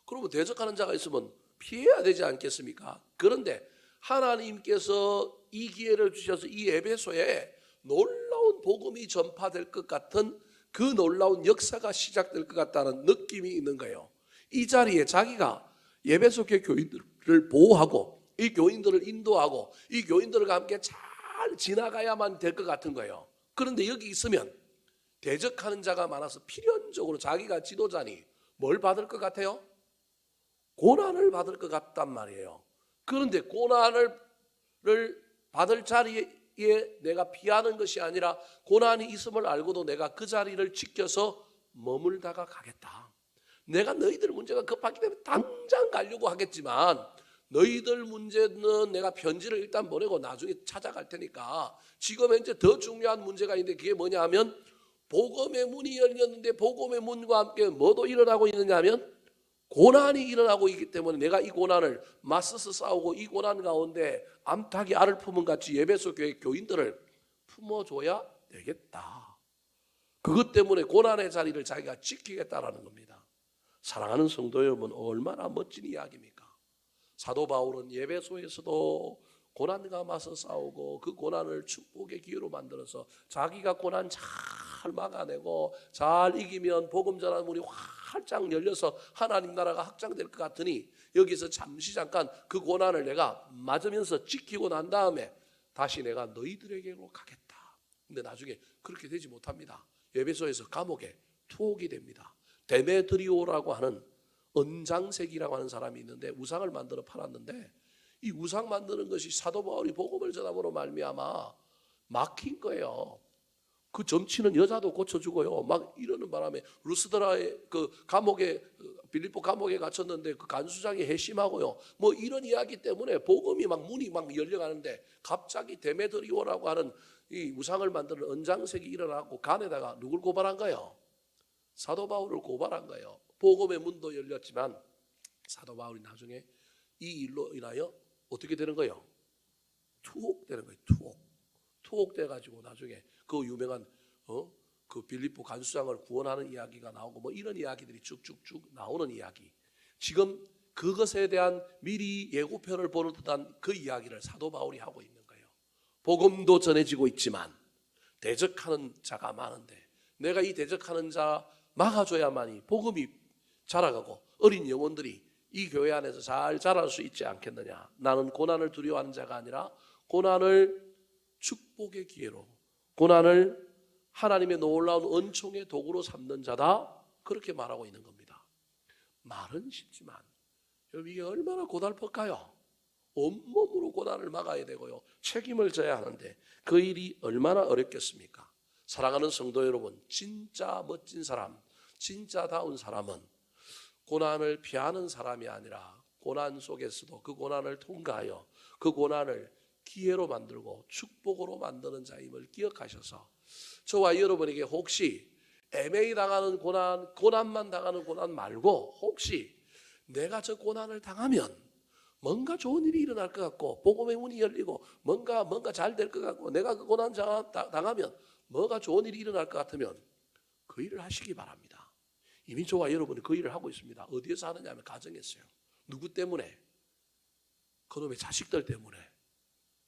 그러면 대적하는 자가 있으면 피해야 되지 않겠습니까? 그런데 하나님께서 이 기회를 주셔서 이 에베소에 놀라운 복음이 전파될 것 같은 그 놀라운 역사가 시작될 것 같다는 느낌이 있는 거예요. 이 자리에 자기가 에베소 교회 교인들을 보호하고 이 교인들을 인도하고 이 교인들과 함께 잘 지나가야만 될 것 같은 거예요. 그런데 여기 있으면 대적하는 자가 많아서 필연적으로 자기가 지도자니 뭘 받을 것 같아요? 고난을 받을 것 같단 말이에요. 그런데 고난을 받을 자리에 내가 피하는 것이 아니라 고난이 있음을 알고도 내가 그 자리를 지켜서 머물다가 가겠다. 내가 너희들 문제가 급하기 때문에 당장 가려고 하겠지만 너희들 문제는 내가 편지를 일단 보내고 나중에 찾아갈 테니까 지금 현재 더 중요한 문제가 있는데 그게 뭐냐 하면 복음의 문이 열렸는데 복음의 문과 함께 뭐도 일어나고 있느냐 하면 고난이 일어나고 있기 때문에 내가 이 고난을 맞서서 싸우고 이 고난 가운데 암탉이 알을 품은 같이 에베소 교회 교인들을 품어줘야 되겠다. 그것 때문에 고난의 자리를 자기가 지키겠다라는 겁니다. 사랑하는 성도 여러분, 얼마나 멋진 이야기입니까? 사도 바울은 에베소에서도 고난과 맞서 싸우고 그 고난을 축복의 기회로 만들어서 자기가 고난 잘 막아내고 잘 이기면 복음 전하는 문이 활짝 열려서 하나님 나라가 확장될 것 같으니 여기서 잠깐 그 고난을 내가 맞으면서 지키고 난 다음에 다시 내가 너희들에게로 가겠다. 근데 나중에 그렇게 되지 못합니다. 에베소에서 감옥에 투옥이 됩니다. 데메드리오라고 하는 은장색이라고 하는 사람이 있는데 우상을 만들어 팔았는데 이 우상 만드는 것이 사도 바울이 복음을 전함으로 말미암아 막힌 거예요. 그 점치는 여자도 고쳐주고요. 막 이러는 바람에 루스드라의 그 감옥에 빌립보 감옥에 갇혔는데 그 간수장이 회심하고요. 뭐 이런 이야기 때문에 복음이 막 문이 막 열려가는데 갑자기 데메드리오라고 하는 이 우상을 만드는 언장색이 일어나고 간에다가 누굴 고발한 거예요? 사도 바울을 고발한 거예요. 복음의 문도 열렸지만 사도 바울이 나중에 이 일로 인하여 어떻게 되는 거예요? 투옥되는 거예요. 투옥돼 가지고 나중에 그 유명한 그 빌립보 간수장을 구원하는 이야기가 나오고 뭐 이런 이야기들이 쭉쭉쭉 나오는 이야기. 지금 그것에 대한 미리 예고편을 보는 듯한 그 이야기를 사도 바울이 하고 있는 거예요. 복음도 전해지고 있지만 대적하는 자가 많은데 내가 이 대적하는 자 막아줘야만이 복음이 자라가고 어린 영혼들이 이 교회 안에서 잘 자랄 수 있지 않겠느냐. 나는 고난을 두려워하는 자가 아니라 고난을 축복의 기회로, 고난을 하나님의 놀라운 은총의 도구로 삼는 자다, 그렇게 말하고 있는 겁니다. 말은 쉽지만 여러분 이게 얼마나 고달플까요? 온몸으로 고난을 막아야 되고요, 책임을 져야 하는데 그 일이 얼마나 어렵겠습니까? 사랑하는 성도 여러분, 진짜 멋진 사람, 진짜다운 사람은 고난을 피하는 사람이 아니라 고난 속에서도 그 고난을 통과하여 그 고난을 기회로 만들고 축복으로 만드는 자임을 기억하셔서 저와 여러분에게 혹시 애매히 당하는 고난, 고난만 당하는 고난 말고 혹시 내가 저 고난을 당하면 뭔가 좋은 일이 일어날 것 같고 복음의 문이 열리고 뭔가 잘 될 것 같고 내가 그 고난 당하면 뭐가 좋은 일이 일어날 것 같으면 그 일을 하시기 바랍니다. 이미 저와 여러분이 그 일을 하고 있습니다. 어디에서 하느냐 하면 가정에서요. 누구 때문에? 그놈의 자식들 때문에.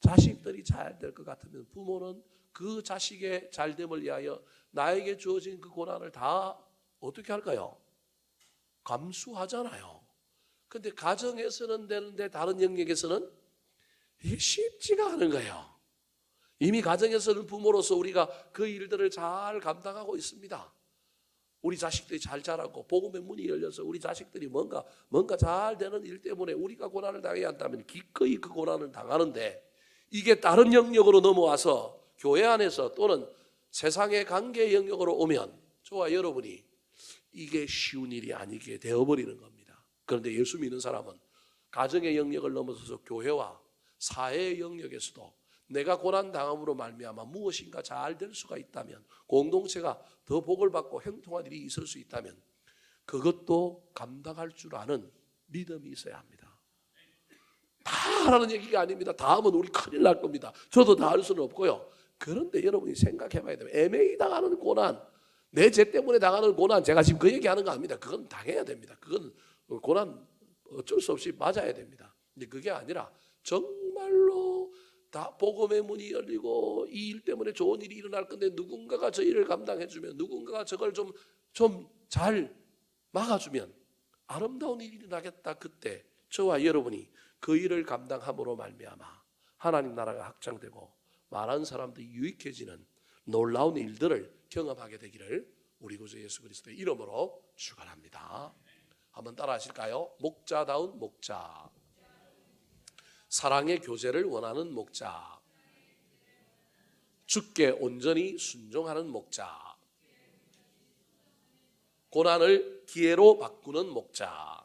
자식들이 잘 될 것 같으면 부모는 그 자식의 잘됨을 위하여 나에게 주어진 그 고난을 다 어떻게 할까요? 감수하잖아요. 그런데 가정에서는 되는데 다른 영역에서는 이게 쉽지가 않은 거예요. 이미 가정에서는 부모로서 우리가 그 일들을 잘 감당하고 있습니다. 우리 자식들이 잘 자라고 복음의 문이 열려서 우리 자식들이 뭔가 잘 되는 일 때문에 우리가 고난을 당해야 한다면 기꺼이 그 고난을 당하는데 이게 다른 영역으로 넘어와서 교회 안에서 또는 세상의 관계 영역으로 오면 저와 여러분이 이게 쉬운 일이 아니게 되어버리는 겁니다. 그런데 예수 믿는 사람은 가정의 영역을 넘어서서 교회와 사회의 영역에서도 내가 고난당함으로 말미암아 무엇인가 잘 될 수가 있다면, 공동체가 더 복을 받고 형통한 일이 있을 수 있다면 그것도 감당할 줄 아는 믿음이 있어야 합니다. 다 하라는 얘기가 아닙니다. 다 하면 우리 큰일 날 겁니다. 저도 다 할 수는 없고요. 그런데 여러분이 생각해 봐야 돼요. 애매히 당하는 고난, 내 죄 때문에 당하는 고난, 제가 지금 그 얘기하는 거 아닙니다. 그건 당해야 됩니다. 그건 고난 어쩔 수 없이 맞아야 됩니다. 근데 그게 아니라 정말로 다 복음의 문이 열리고 이 일 때문에 좋은 일이 일어날 건데 누군가가 저 일을 감당해 주면, 누군가가 저걸 좀 잘 막아주면 아름다운 일이 일어나겠다. 그때 저와 여러분이 그 일을 감당함으로 말미암아 하나님 나라가 확장되고 많은 사람들이 유익해지는 놀라운 일들을 경험하게 되기를 우리 구주 예수 그리스도의 이름으로 축원합니다. 한번 따라 하실까요? 목자다운 목자, 사랑의 교제를 원하는 목자, 주께 온전히 순종하는 목자, 고난을 기회로 바꾸는 목자,